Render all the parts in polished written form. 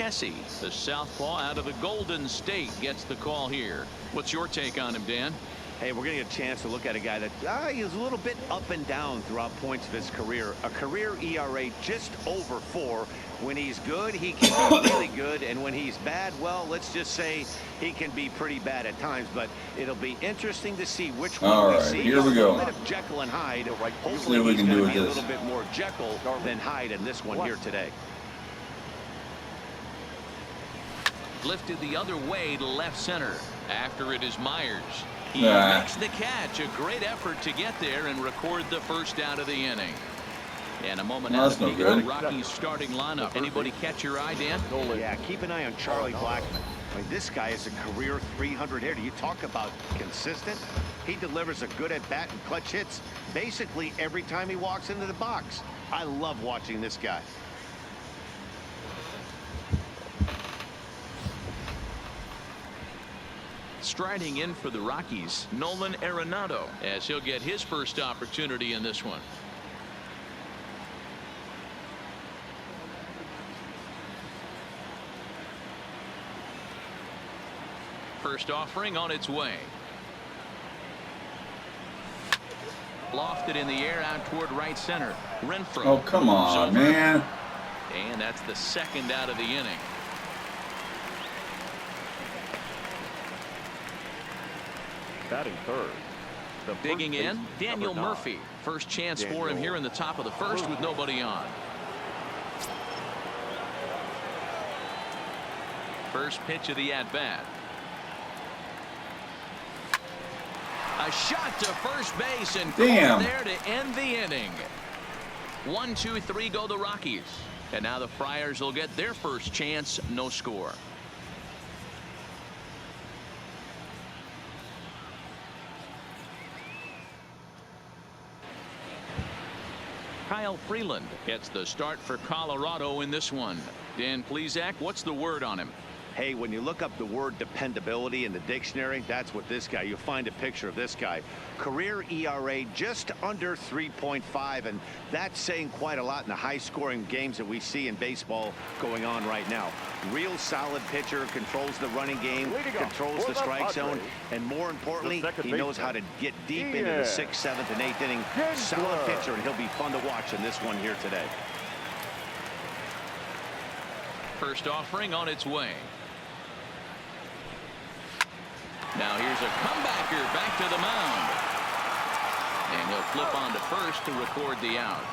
Jesse, the southpaw out of the Golden State, gets the call here. What's your take on him, Dan? Hey, we're going to get a chance to look at a guy that he's a little bit up and down throughout points of his career. A career ERA just over 4. When he's good, he can be really good, and when he's bad, well, let's just say he can be pretty bad at times. But it'll be interesting to see which one we see. Here we go. A little bit of Jekyll and Hyde. Hopefully, see what we he's can do going with to be a this. little bit more Jekyll than Hyde in this one here today. Lifted the other way to left center. After it is Myers. He Nah. makes the catch. A great effort to get there and record the first out of the inning. And a moment No, now that's to no peek at the good. Rockies starting lineup. Anybody catch your eye, Dan? Yeah, keep an eye on Charlie Blackmon. I mean, this guy is a career 300 hitter. You talk about consistent. He delivers a good at bat and clutch hits basically every time he walks into the box. I love watching this guy. Striding in for the Rockies, Nolan Arenado, as he'll get his first opportunity in this one. First offering on its way. Lofted in the air out toward right center. Renfroe. Oh, come on, man. And that's the second out of the inning. Batting third. Digging in, Daniel Murphy. First chance for him here in the top of the first with nobody on. First pitch of the at-bat. A shot to first base and Damn. there to end the inning. 1, 2, 3 go the Rockies. And now the Friars will get their first chance. No score. Kyle Freeland gets the start for Colorado in this one. Dan Plesac, what's the word on him? Hey, when you look up the word dependability in the dictionary, that's what this guy, you'll find a picture of this guy. Career ERA just under 3.5, and that's saying quite a lot in the high-scoring games that we see in baseball going on right now. Real solid pitcher, controls the running game, controls the strike zone, and more importantly, he knows how to get deep into the 6th, 7th, and 8th inning. Solid pitcher, and he'll be fun to watch in this one here today. First offering on its way. Now here's a comebacker back to the mound. And he'll flip on to first to record the out.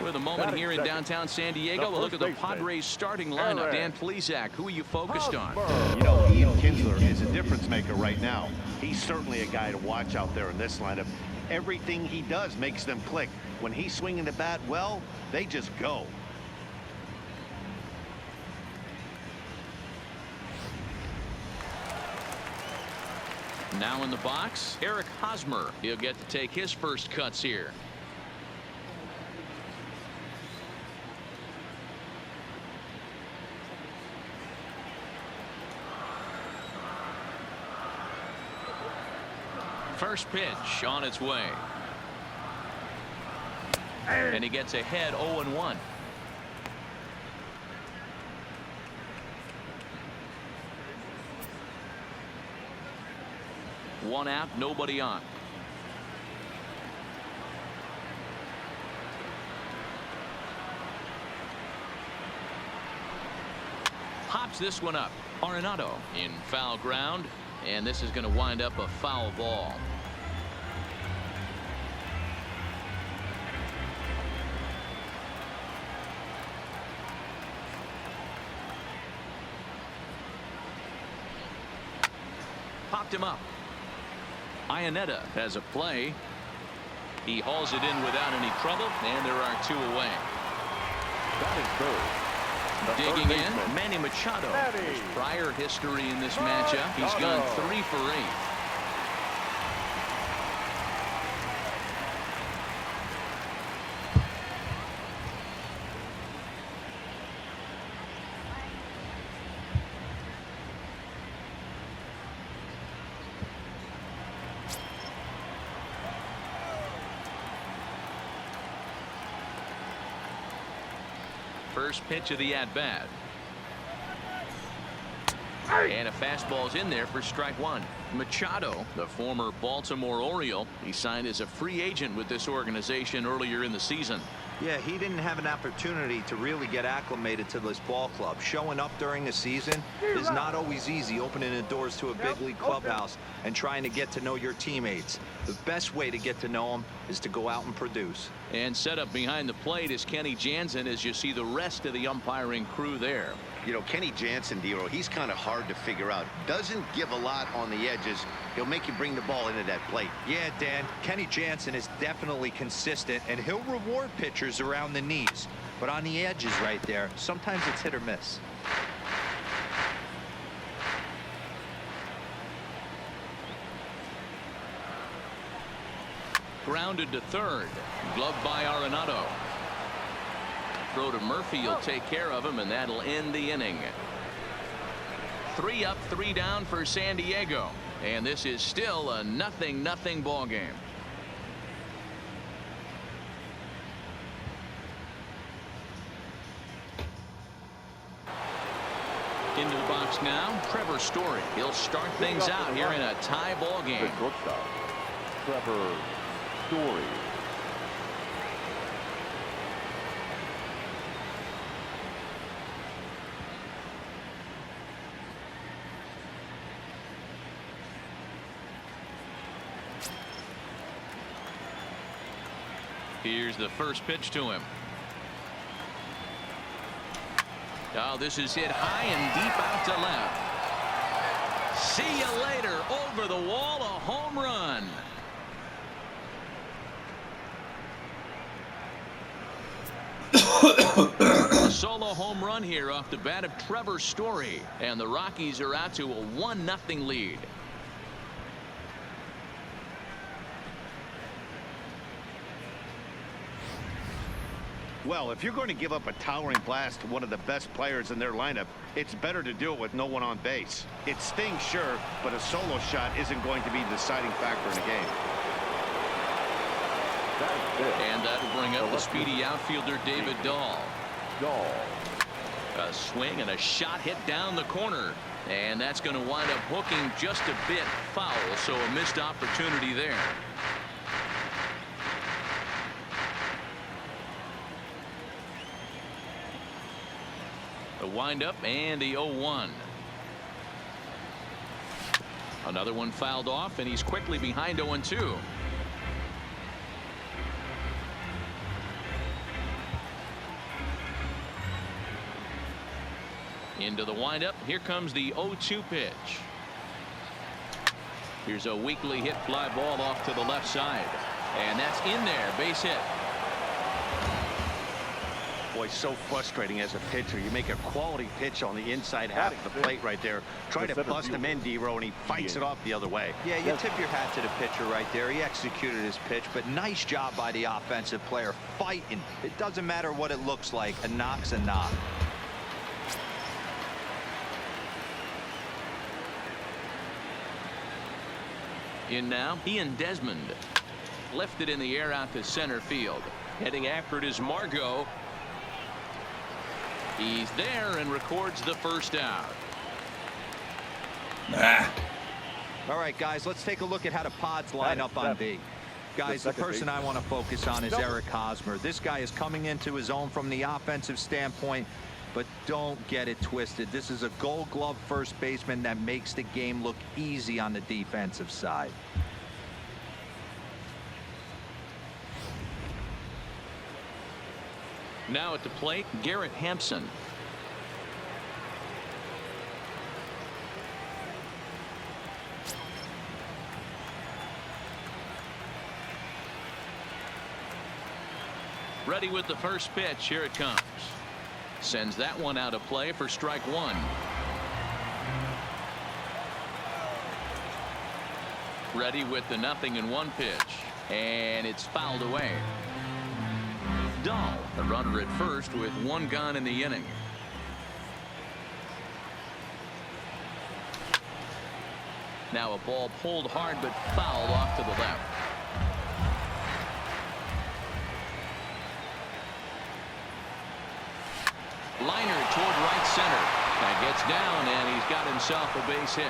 With a moment here in downtown San Diego, we'll look at the Padres starting lineup. Dan Plesac, who are you focused on? You know, Ian Kinsler is a difference maker right now. He's certainly a guy to watch out there in this lineup. Everything he does makes them click. When he's swinging the bat, well, they just go. Now in the box, Eric Hosmer. He'll get to take his first cuts here. First pitch on its way. And he gets ahead 0-1. One out, nobody on. Hops this one up. Arenado in foul ground, and this is going to wind up a foul ball. Popped him up. Iannetta has a play. He hauls it in without any trouble, and there are 2 away. Batting third. Digging in, Manny Machado. His prior history in this matchup, he's gone 3 for 8. first pitch of the at-bat. And a fastball's in there for strike one. Machado, the former Baltimore Oriole, he signed as a free agent with this organization earlier in the season. Yeah, he didn't have an opportunity to really get acclimated to this ball club. Showing up during the season is not always easy, opening the doors to a big league clubhouse and trying to get to know your teammates. The best way to get to know them is to go out and produce. And set up behind the plate is Kenny Jansen as you see the rest of the umpiring crew there. You know, Kenny Jansen, Dero, he's kind of hard to figure out. Doesn't give a lot on the edges. He'll make you bring the ball into that plate. Yeah, Dan, Kenny Jansen is definitely consistent, and he'll reward pitchers around the knees. But on the edges right there, sometimes it's hit or miss. Grounded to third. Gloved by Arenado. Throw to Murphy, will take care of him, and that'll end the inning. 3 up, 3 down for San Diego, and this is still a 0-0 ball game. Into the box now, Trevor Story. He'll start things out here in a tie ball game. Shortstop, Trevor Story. Here's the first pitch to him. Oh, this is hit high and deep out to left. See you later. Over the wall, a home run. A solo home run here off the bat of Trevor Story, and the Rockies are out to a 1-0 lead. Well, if you're going to give up a towering blast to one of the best players in their lineup, it's better to do it with no one on base. It stings, sure, but a solo shot isn't going to be the deciding factor in the game. And that'll bring up the speedy outfielder David Dahl. A swing and a shot hit down the corner, and that's going to wind up hooking just a bit foul, so a missed opportunity there. The windup and the 0-1. Another one fouled off, and he's quickly behind 0-2. Into the windup. Here comes the 0-2 pitch. Here's a weakly hit fly ball off to the left side, and that's in there. Base hit. Boy, so frustrating as a pitcher. You make a quality pitch on the inside half of the plate right there. Try to bust him in, Dero, and he fights it off the other way. Yeah, you tip your hat to the pitcher right there. He executed his pitch, but nice job by the offensive player fighting. It doesn't matter what it looks like. A knock's a knock. In now, Ian Desmond. Lifted in the air out to center field. Heading after it is Margot. He's there and records the first out. All right, guys, let's take a look at how the Pods line up on D. Guys, the person I want to focus on is Eric Hosmer. This guy is coming into his own from the offensive standpoint, but don't get it twisted. This is a Gold Glove first baseman that makes the game look easy on the defensive side. Now at the plate, Garrett Hampson. Ready with the first pitch. Here it comes. Sends that one out of play for strike one. Ready with the 0-1 pitch, and it's fouled away. Dahl, the runner at first with one gone in the inning. Now a ball pulled hard but fouled off to the left. Liner toward right center. That gets down, and he's got himself a base hit.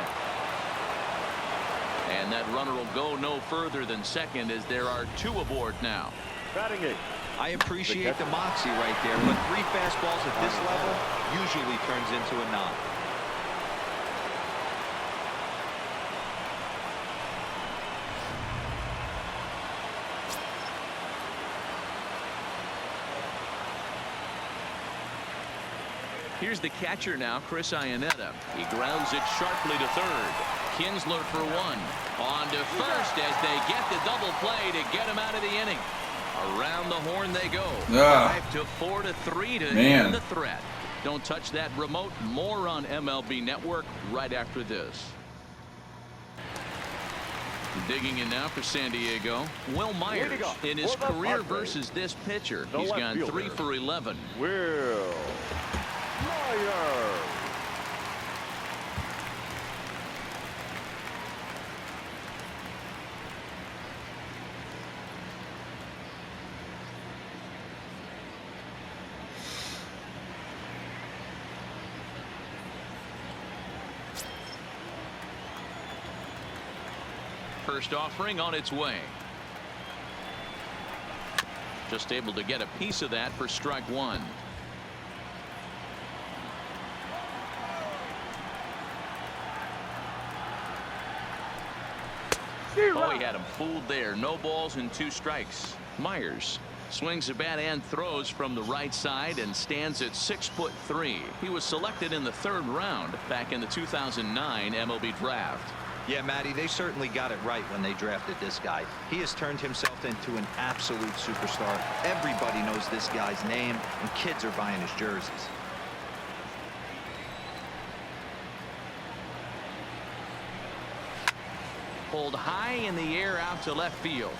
And that runner will go no further than second as there are 2 aboard now. Batting 8. I appreciate the moxie right there, but 3 fastballs at this level usually turns into a knock. Here's the catcher now, Chris Iannetta. He grounds it sharply to third. Kinsler for 1. On to first as they get the double play to get him out of the inning. Around the horn they go. 5 to 4 to 3 to end the threat. Don't touch that remote. More on MLB Network right after this. Digging in now for San Diego. Will Myers in his career versus this pitcher. He's gone 3 for 11. Will Myers. First offering on its way. Just able to get a piece of that for strike 1. Oh, he had him fooled there. No balls and 2 strikes. Myers swings a bat and throws from the right side and stands at 6'3". He was selected in the 3rd round back in the 2009 MLB draft. Yeah, Matty, they certainly got it right when they drafted this guy. He has turned himself into an absolute superstar. Everybody knows this guy's name, and kids are buying his jerseys. Pulled high in the air out to left field.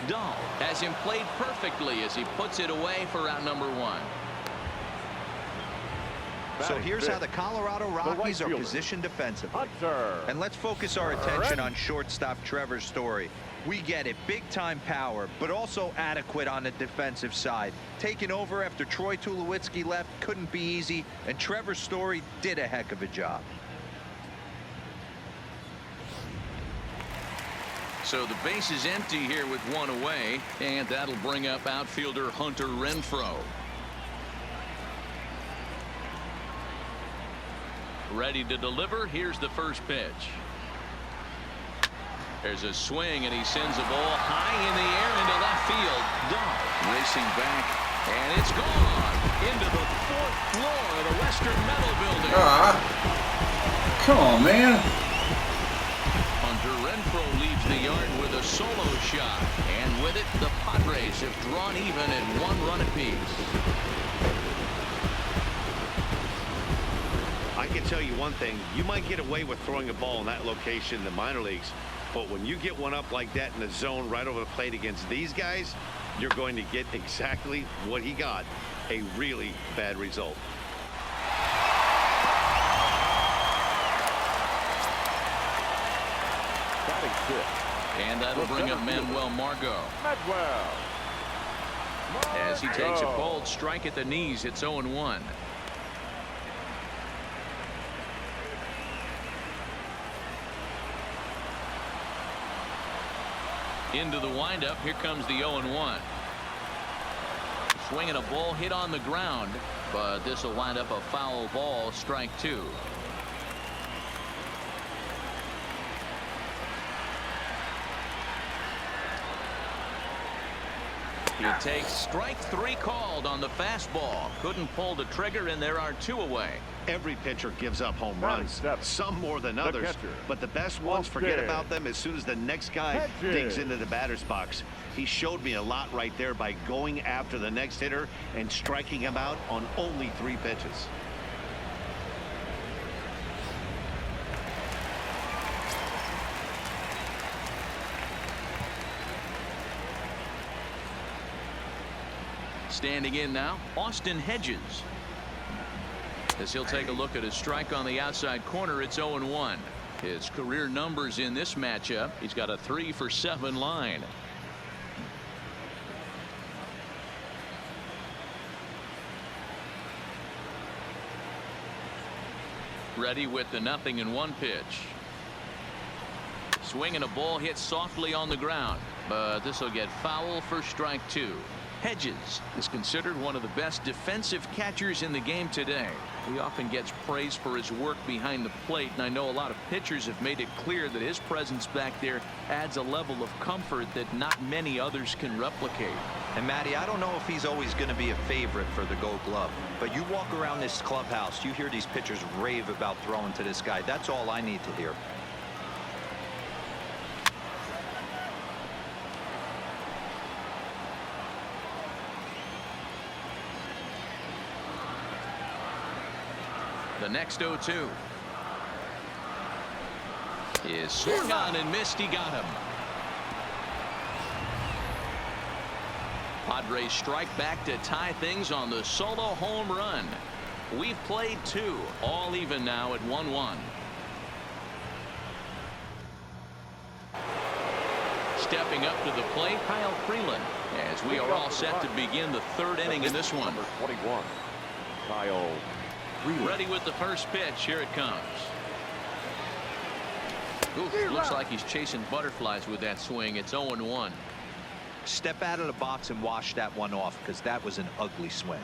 Dahl has him played perfectly as he puts it away for out number 1. So here's how the Colorado Rockies are positioned defensively. And let's focus our attention on shortstop Trevor Story. We get it, big time power, but also adequate on the defensive side. Taking over after Troy Tulowitzki left couldn't be easy, and Trevor Story did a heck of a job. So the base is empty here with 1 away, and that'll bring up outfielder Hunter Renfroe. Ready to deliver. Here's the first pitch. There's a swing, and he sends a ball high in the air into left field. Dahl racing back, and it's gone into the 4th floor of the Western Metal Building. Come on, man. Hunter Renfroe leaves the yard with a solo shot, and with it, the Padres have drawn even at 1 run apiece. I can tell you one thing. You might get away with throwing a ball in that location in the minor leagues, but when you get one up like that in the zone right over the plate against these guys, you're going to get exactly what he got, a really bad result. And that'll bring up Manuel Margot. As he takes a bold strike at the knees, it's 0-1. Into the windup. Here comes the 0-1. Swinging a ball hit on the ground, but this will wind up a foul ball, strike 2. He takes strike 3 called on the fastball. Couldn't pull the trigger, and there are 2 away. Every pitcher gives up home runs, some more than others, but the best ones forget about them as soon as the next guy digs into the batter's box. He showed me a lot right there by going after the next hitter and striking him out on only 3 pitches. Standing in now, Austin Hedges. As he'll take a look at his strike on the outside corner, it's 0-1. His career numbers in this matchup, he's got a 3 for 7 line. Ready with the 0-1 pitch. Swinging a ball hit softly on the ground, but this will get foul for strike 2. Hedges is considered one of the best defensive catchers in the game today. He often gets praise for his work behind the plate, and I know a lot of pitchers have made it clear that his presence back there adds a level of comfort that not many others can replicate. And Matty, I don't know if he's always going to be a favorite for the Gold Glove, but you walk around this clubhouse, you hear these pitchers rave about throwing to this guy. That's all I need to hear. The next 0-2 is swung on and missed. He got him. Padres strike back to tie things on the solo home run. We've played 2, all even now at 1-1. Stepping up to the plate, Kyle Freeland, as we are all set to begin the 3rd inning in this one. Number 21, Kyle Freeland. Ready with the first pitch. Here it comes. Ooh, looks like he's chasing butterflies with that swing. It's 0-1. Step out of the box and wash that one off, because that was an ugly swing.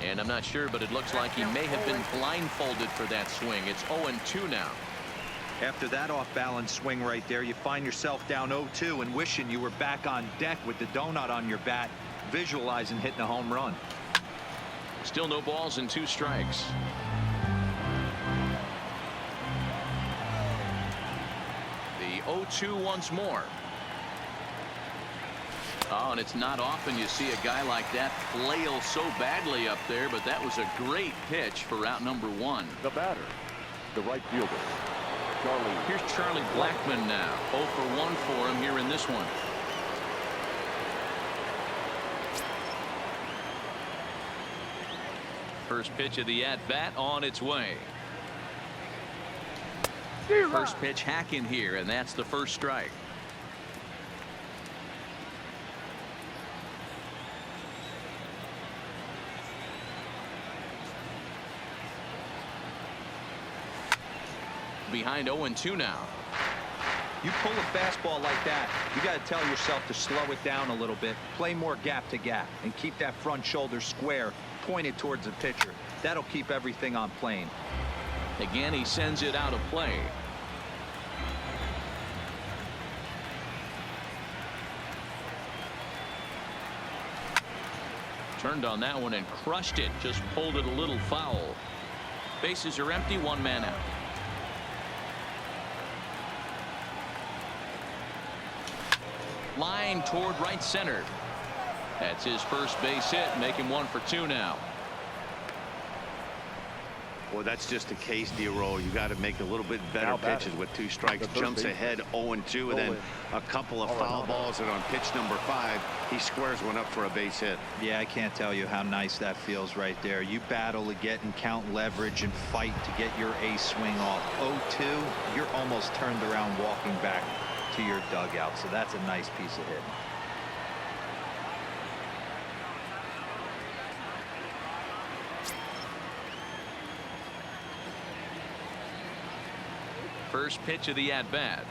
And I'm not sure, but it looks like he may have been blindfolded for that swing. It's 0-2 now. After that off-balance swing right there, you find yourself down 0-2 and wishing you were back on deck with the donut on your bat, visualizing hitting a home run. Still no balls and 2 strikes. The 0-2 once more. Oh, and it's not often you see a guy like that flail so badly up there, but that was a great pitch for out number 1. The batter, the right fielder, Charlie. Here's Charlie Blackmon now. 0 for 1 for him here in this one. First pitch of the at-bat on its way. First pitch hacking here, and that's the first strike. Behind 0-2 now. You pull a fastball like that, you got to tell yourself to slow it down a little bit, play more gap to gap, and keep that front shoulder square, pointed towards the pitcher. That'll keep everything on plane. Again, he sends it out of play. Turned on that one and crushed it. Just pulled it a little foul. Bases are empty. 1 man out. Line toward right center. That's his first base hit, making 1 for 2 now. Well, that's just a case, D-Roll. You got to make a little bit better pitches with 2 strikes. Jumps ahead 0-2, and then a couple of foul balls, and on pitch number 5, he squares one up for a base hit. Yeah, I can't tell you how nice that feels right there. You battle to get and count leverage and fight to get your ace swing off. 0-2, you're almost turned around walking back to your dugout, so that's a nice piece of hitting. First pitch of the at-bat,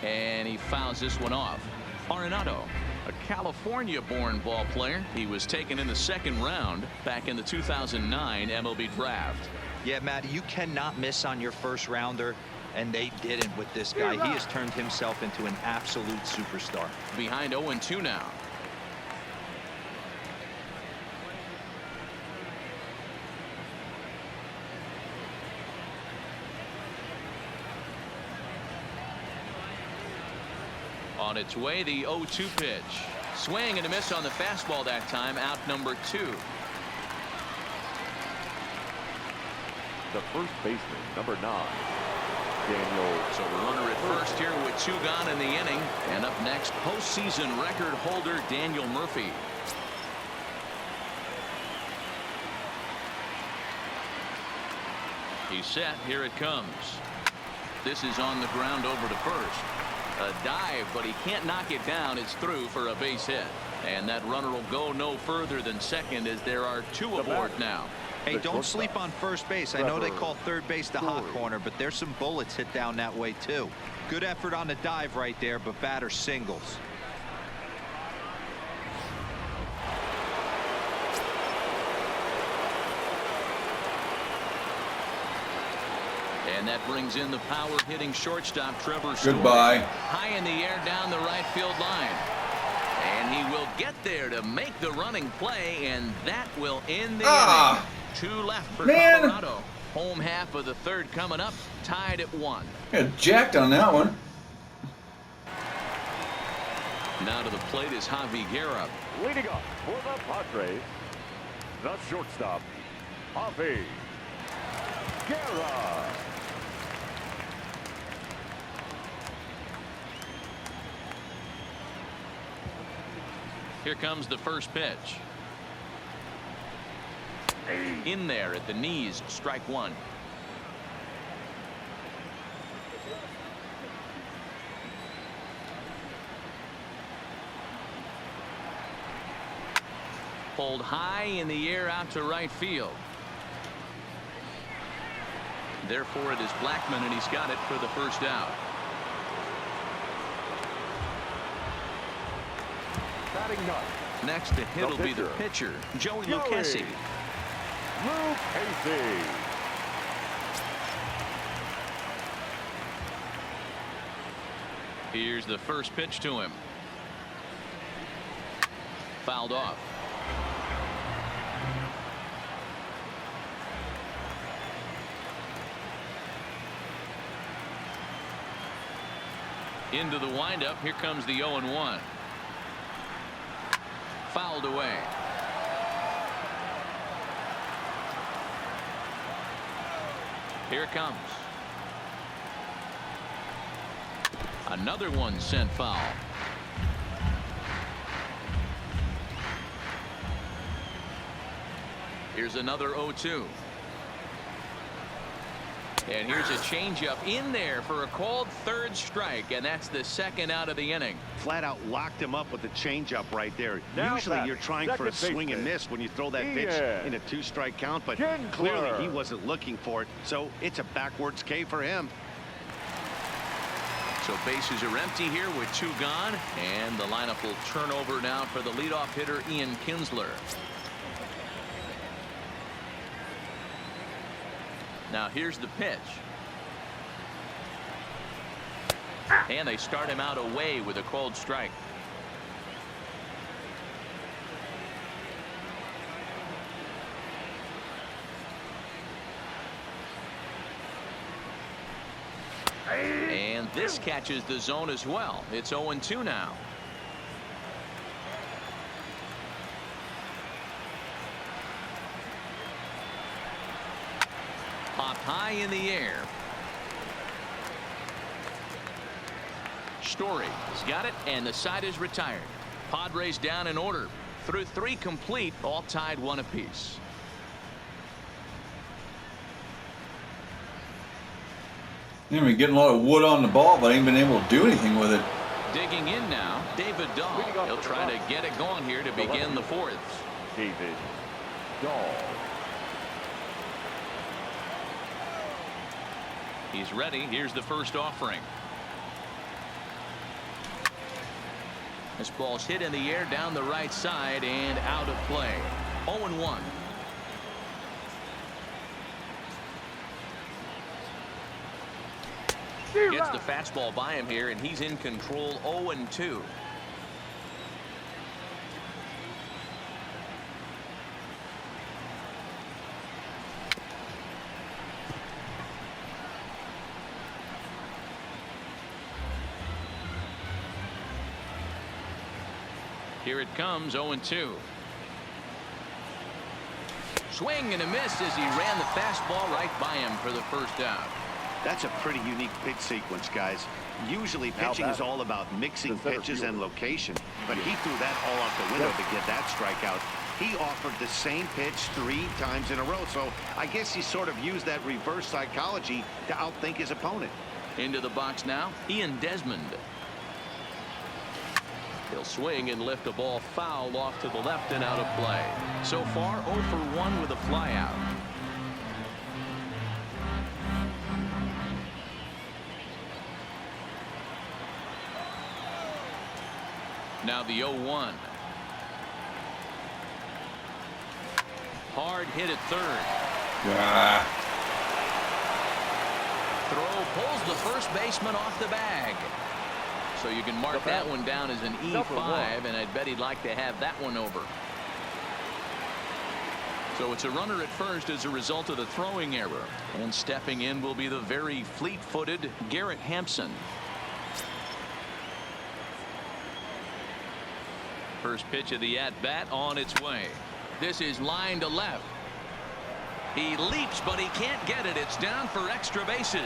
and he fouls this one off. Arenado, a California-born ball player. He was taken in the 2nd round back in the 2009 MLB draft. Yeah, Matty, you cannot miss on your first rounder, and they didn't with this guy. He has turned himself into an absolute superstar. Behind 0-2 now. On its way, the 0-2 pitch. Swing and a miss on the fastball that time. Out number 2. The first baseman, number 9, Daniel. So runner at first here with 2 gone in the inning. And up next, postseason record holder Daniel Murphy. He's set. Here it comes. This is on the ground over to first. A dive, but he can't knock it down. It's through for a base hit. And that runner will go no further than second as there are two aboard now. Hey, don't sleep on first base. I know they call third base the hot corner, but there's some bullets hit down that way too. Good effort on the dive right there, but batter singles. And that brings in the power hitting shortstop Trevor Story. Goodbye. High in the air down the right field line. And he will get there to make the running play, and that will end the inning. Two left for Colorado. Home half of the third coming up, tied at 1. Got jacked on that one. Now to the plate is Javi Guerra. Leading up for the Padres, the shortstop, Javi Guerra. Here comes the first pitch. In there at the knees, strike 1. Pulled high in the air out to right field. Therefore it is Blackmon, and he's got it for the first out. Batting ninth. Next to hit will be the pitcher, Joey Lucchesi. Lucchesi. Here's the first pitch to him. Fouled off. Into the windup. Here comes the 0-1. Fouled away. Here it comes. Another one sent foul. Here's another 0-2. And here's a changeup in there for a called third strike, and that's the second out of the inning. Flat out locked him up with the changeup right there. Now Usually you're trying for a swing and miss when you throw that pitch in a 2-strike count, but clearly he wasn't looking for it, so it's a backwards K for him. So bases are empty here with 2 gone, and the lineup will turn over now for the leadoff hitter Ian Kinsler. Now here's the pitch. And they start him out away with a called strike. And this catches the zone as well. It's 0-2 now. Popped high in the air. Story has got it, and the side is retired. Padres down in order. Through 3 complete, all tied 1 apiece. They've been getting a lot of wood on the ball, but ain't been able to do anything with it. Digging in now, David Dahl. He'll try to get it going here to begin the 4th. David Dahl. He's ready. Here's the first offering. This ball's hit in the air down the right side and out of play. 0-1. Gets the fastball by him here, and he's in control. 0-2. Here it comes. 0-2. Swing and a miss as he ran the fastball right by him for the first out. That's a pretty unique pitch sequence, guys. Usually pitching is all about mixing pitches and location, but he threw that all out the window to get that strikeout. He offered the same pitch 3 times in a row, so I guess he sort of used that reverse psychology to outthink his opponent. Into the box now, Ian Desmond. He'll swing and lift a ball foul off to the left and out of play. So far 0 for 1 with a flyout. Now the 0-1. Hard hit at third. Throw pulls the first baseman off the bag. So you can mark that one down as an E5, and I'd bet he'd like to have that one over. So it's a runner at first as a result of the throwing error. And stepping in will be the very fleet-footed Garrett Hampson. First pitch of the at-bat on its way. This is line to left. He leaps, but he can't get it. It's down for extra bases.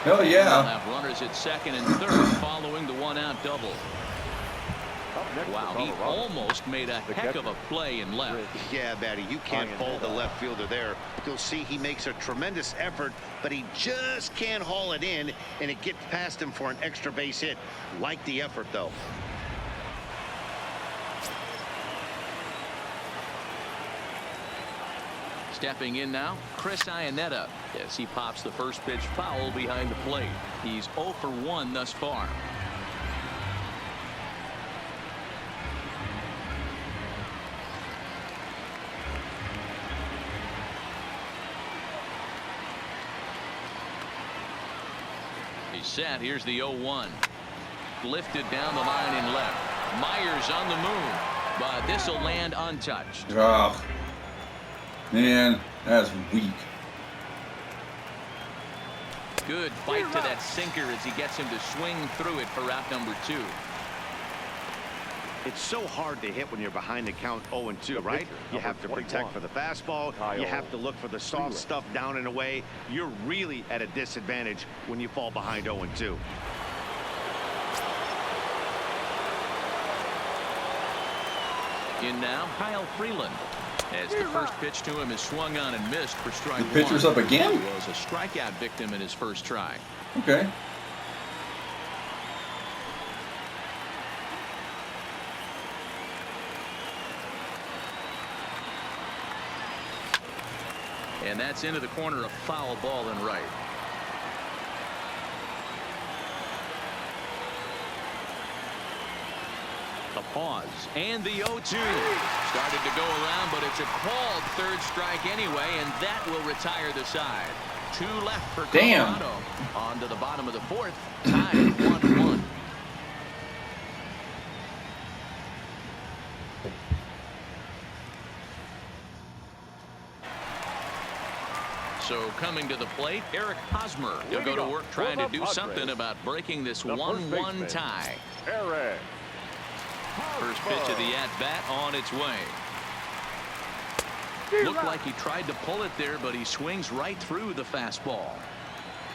Hell yeah. They'll have runners at second and third following the one-out double. Wow, he almost made a heck of a play in left. Yeah, Batty, you can't hold the left fielder there. You'll see he makes a tremendous effort, but he just can't haul it in, and it gets past him for an extra base hit. Like the effort, though. Stepping in now, Chris Iannetta, as he pops the first pitch foul behind the plate. He's 0 for 1 thus far. He's set. Here's the 0-1. Lifted down the line in left. Myers on the move, but this will land untouched. Oh, man, that's weak. Good fight to that sinker as he gets him to swing through it for out number 2. It's so hard to hit when you're behind the count 0-2, right? You have to protect for the fastball. You have to look for the soft stuff down and away. You're really at a disadvantage when you fall behind 0-2. In now, Kyle Freeland. As the first pitch to him is swung on and missed for strike The pitcher's one. up again? He was a strikeout victim in his first try. Okay. And that's into the corner, a foul ball and right. A pause and the 0-2 started to go around, but it's a called third strike anyway, and that will retire the side. 2 left for Colorado. On to the bottom of the 4th, tied 1-1. So coming to the plate, Eric Hosmer. He'll go to work trying to do something about breaking this 1-1 tie. Eric. First pitch of the at-bat on its way. Looked like he tried to pull it there, but he swings right through the fastball.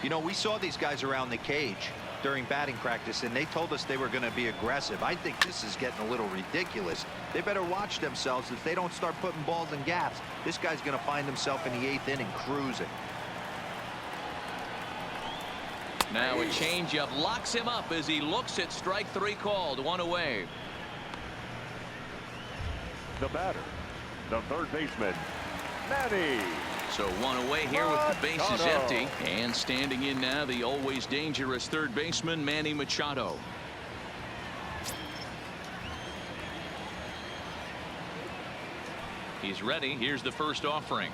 You know, we saw these guys around the cage during batting practice, and they told us they were going to be aggressive. I think this is getting a little ridiculous. They better watch themselves. If they don't start putting balls in gaps, this guy's going to find himself in the 8th inning cruising. Now a changeup locks him up as he looks at strike 3 called. 1 away. The batter, the third baseman, Manny. So 1 away here with the bases empty. And standing in now, the always dangerous third baseman, Manny Machado. He's ready. Here's the first offering.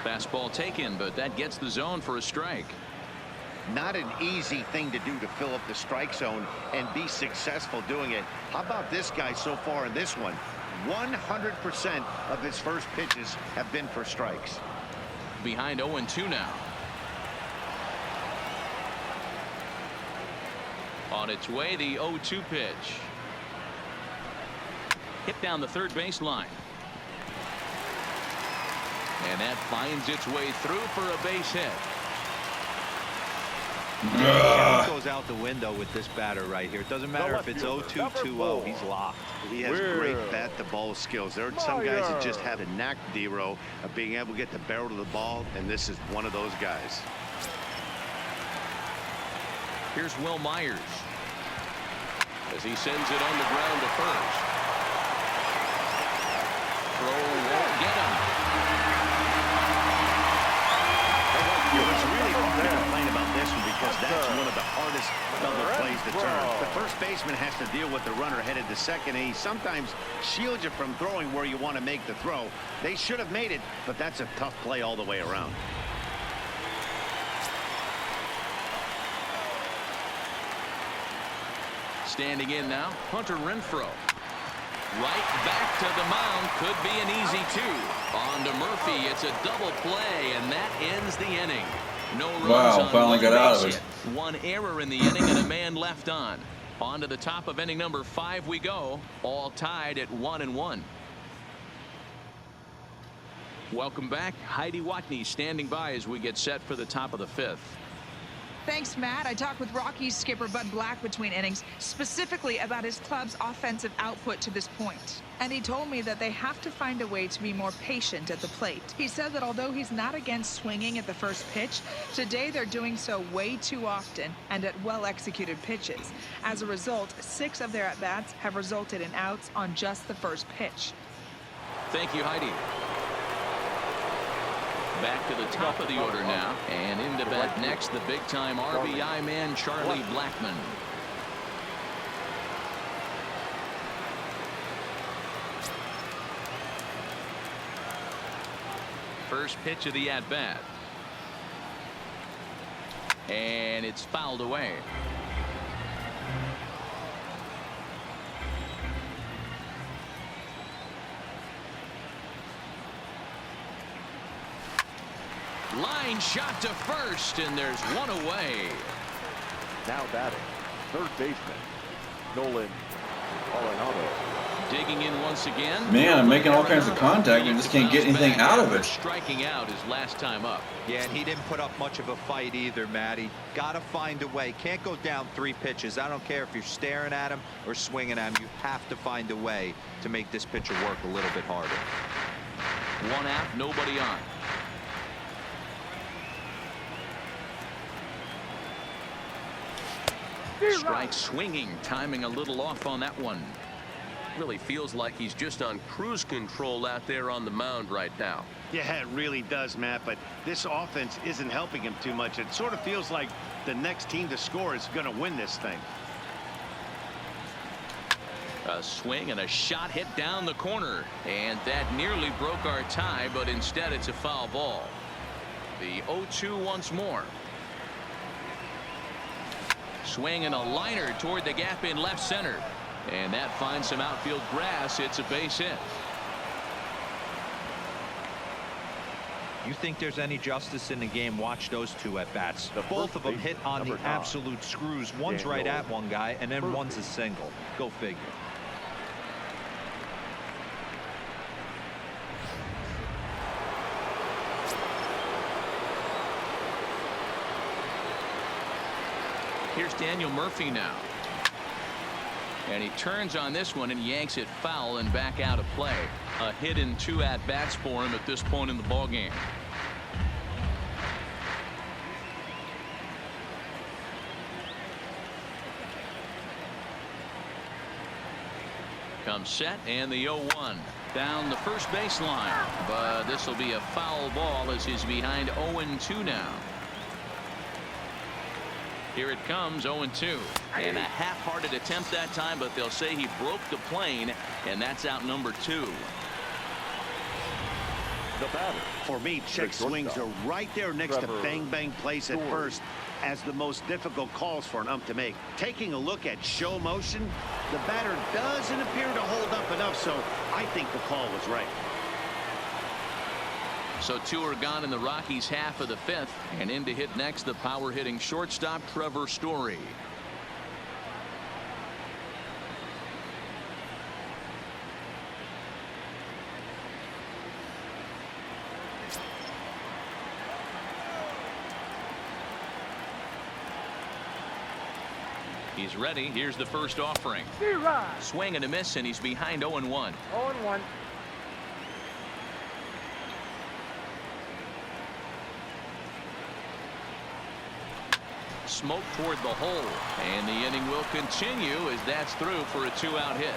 Fastball taken, but that gets the zone for a strike. Not an easy thing to do to fill up the strike zone and be successful doing it. How about this guy so far in this one? 100% of his first pitches have been for strikes. Behind 0-2 now. On its way, the 0-2 pitch. Hit down the third baseline. And that finds its way through for a base hit. It goes out the window with this batter right here. It doesn't matter if it's 0-2, 2-0. He's locked. He has great bat-to-ball skills. There are some guys that just have a knack, D-Row, of being able to get the barrel to the ball, and this is one of those guys. Here's Will Myers as he sends it on the ground to first. Throw won't get him. It's really hard to complain about this one because that's one of the hardest double plays to turn. The first baseman has to deal with the runner headed to second, and he sometimes shields you from throwing where you want to make the throw. They should have made it, but that's a tough play all the way around. Standing in now, Hunter Renfroe. Right back to the mound. Could be an easy two. On to Murphy. It's a double play, and that ends the inning. No runs on finally got out of it. One error in the inning and a man left on. On to the top of inning number 5 we go. All tied at 1-1. Welcome back. Heidi Watney standing by as we get set for the top of the 5th. Thanks, Matt. I talked with Rockies skipper Bud Black between innings, specifically about his club's offensive output to this point. And he told me that they have to find a way to be more patient at the plate. He said that although he's not against swinging at the first pitch, today they're doing so way too often and at well-executed pitches. As a result, 6 of their at-bats have resulted in outs on just the first pitch. Thank you, Heidi. Back to the top of the order now, and into bat next, the big-time RBI man, Charlie Blackmon. First pitch of the at-bat, and it's fouled away. Line shot to first, and there's one away. Now batting, third baseman, Nolan Arenado. Digging in once again. Man, I'm making all kinds of contact and just can't get anything out of it. Striking out his last time up. Yeah, and he didn't put up much of a fight either, Matty. Got to find a way. Can't go down 3 pitches. I don't care if you're staring at him or swinging at him. You have to find a way to make this pitcher work a little bit harder. 1 out, nobody on. Strike swinging, timing a little off on that one. Really feels like he's just on cruise control out there on the mound right now. Yeah, it really does, Matt, but this offense isn't helping him too much. It sort of feels like the next team to score is going to win this thing. A swing and a shot hit down the corner, and that nearly broke our tie, but instead it's a foul ball. The 0-2 once more. Swing and a liner toward the gap in left center, and that finds some outfield grass. It's a base hit. You think there's any justice in the game? Watch those 2 at bats. Both of them hit on the absolute screws. One's right at one guy, and then one's a single. Go figure. Here's Daniel Murphy now, and he turns on this one and yanks it foul and back out of play. A hit in 2 at-bats for him at this point in the ball game. Comes set, and the 0-1 down the first baseline, but this will be a foul ball as he's behind 0-2 now. Here it comes, 0-2, and a half-hearted attempt that time, but they'll say he broke the plane, and that's out number 2. The batter. For me, check swings are right there next to bang place at first as the most difficult calls for an ump to make. Taking a look at show motion, the batter doesn't appear to hold up enough, so I think the call was right. So 2 are gone in the Rockies' half of the 5th, and in to hit next, the power-hitting shortstop Trevor Story. He's ready. Here's the first offering. Swing and a miss, and he's behind 0-1. 0-1. smoke toward the hole. And the inning will continue as that's through for a 2-out hit.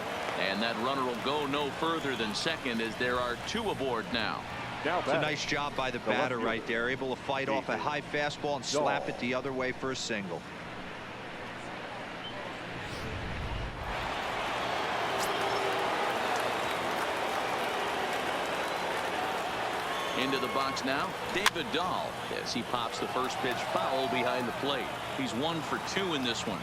And that runner will go no further than second as there are 2 aboard now. It's a nice job by the batter right there, able to fight off a high fastball and slap it the other way for a single. Into the box now, David Dahl, as he pops the first pitch foul behind the plate. He's 1 for 2 in this one.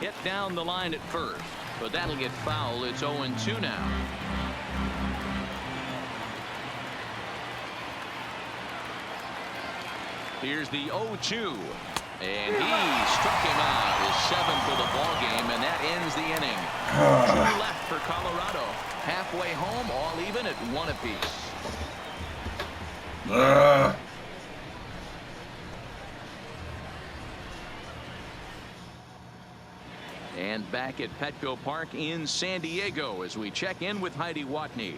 Hit down the line at first, but that'll get foul. It's 0-2 now. Here's the 0-2, and he struck him out, his 7th of the ball game, and that ends the inning. 2 left for Colorado. Halfway home, all even at 1 apiece. And back at Petco Park in San Diego as we check in with Heidi Watney.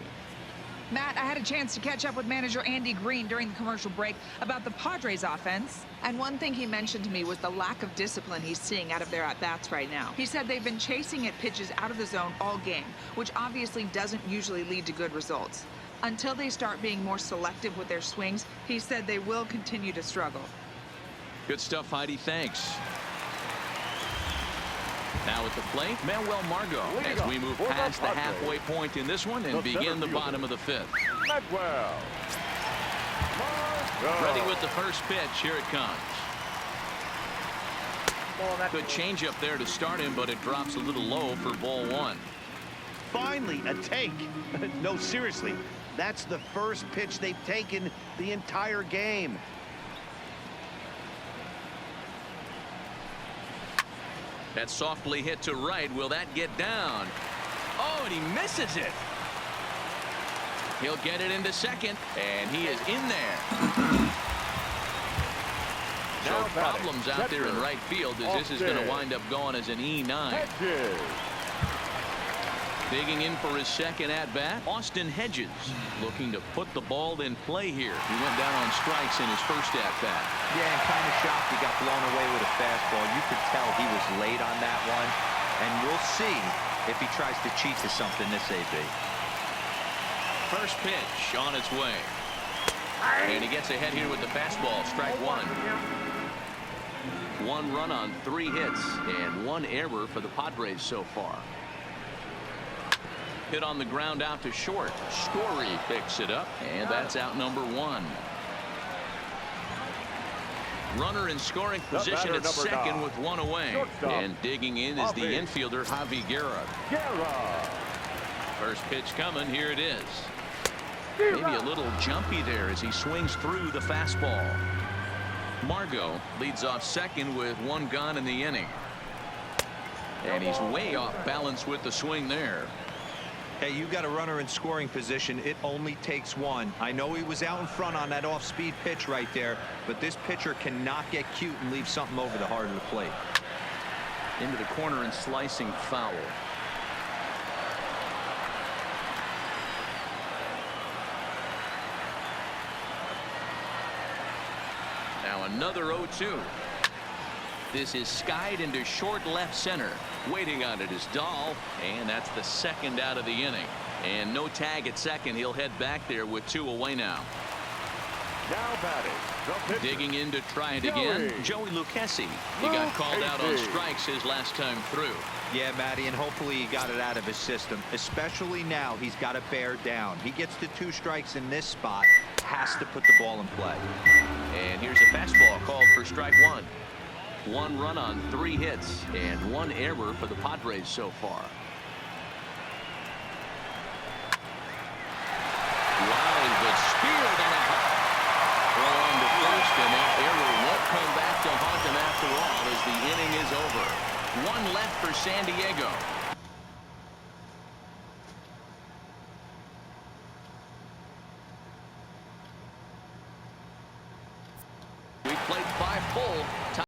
Matt, I had a chance to catch up with manager Andy Green during the commercial break about the Padres offense. And one thing he mentioned to me was the lack of discipline he's seeing out of their at-bats right now. He said they've been chasing at pitches out of the zone all game, which obviously doesn't usually lead to good results. Until they start being more selective with their swings, he said they will continue to struggle. Good stuff, Heidi. Thanks. Now at the plate, Manuel Margot as we move past the halfway point in this one and begin the bottom of the 5th. Ready with the first pitch. Here it comes. Good changeup there to start him, but it drops a little low for ball 1. Finally, a take. No, seriously, that's the first pitch they've taken the entire game. That's softly hit to right. Will that get down? Oh, and he misses it. He'll get it into second, and he is in there. So problems out there in right field as this is going to wind up going as an E9. Digging in for his second at-bat, Austin Hedges looking to put the ball in play here. He went down on strikes in his first at-bat. Yeah, and kind of shocked he got blown away with a fastball. You could tell he was late on that one, and we'll see if he tries to cheat to something this AB. First pitch on its way. And he gets ahead here with the fastball, strike 1. 1 run on 3 hits and 1 error for the Padres so far. Hit on the ground out to short. Story picks it up, and that's out number 1. Runner in scoring position at second with 1 away. And digging in is the infielder Javi Guerra. First pitch coming. Here it is. Maybe a little jumpy there as he swings through the fastball. Margot leads off second with 1 gone in the inning. And he's way off balance with the swing there. Hey, you got a runner in scoring position. It only takes 1. I know he was out in front on that off-speed pitch right there, but this pitcher cannot get cute and leave something over the heart of the plate. Into the corner and slicing foul. Now another 0-2. This is skied into short left center. Waiting on it is Dahl, and that's the second out of the inning. And no tag at second. He'll head back there with 2 away now. Now batting. Digging in to try it again. Joey Lucchesi. He got called out on strikes his last time through. Yeah, Matty, and hopefully he got it out of his system. Especially now, he's got to bear down. He gets the 2 strikes in this spot. Has to put the ball in play. And here's a fastball called for strike 1. 1 run on 3 hits and 1 error for the Padres so far. Line, but speared and a hop. Throw on to first, and that error won't come back to haunt them after all as the inning is over. 1 left for San Diego.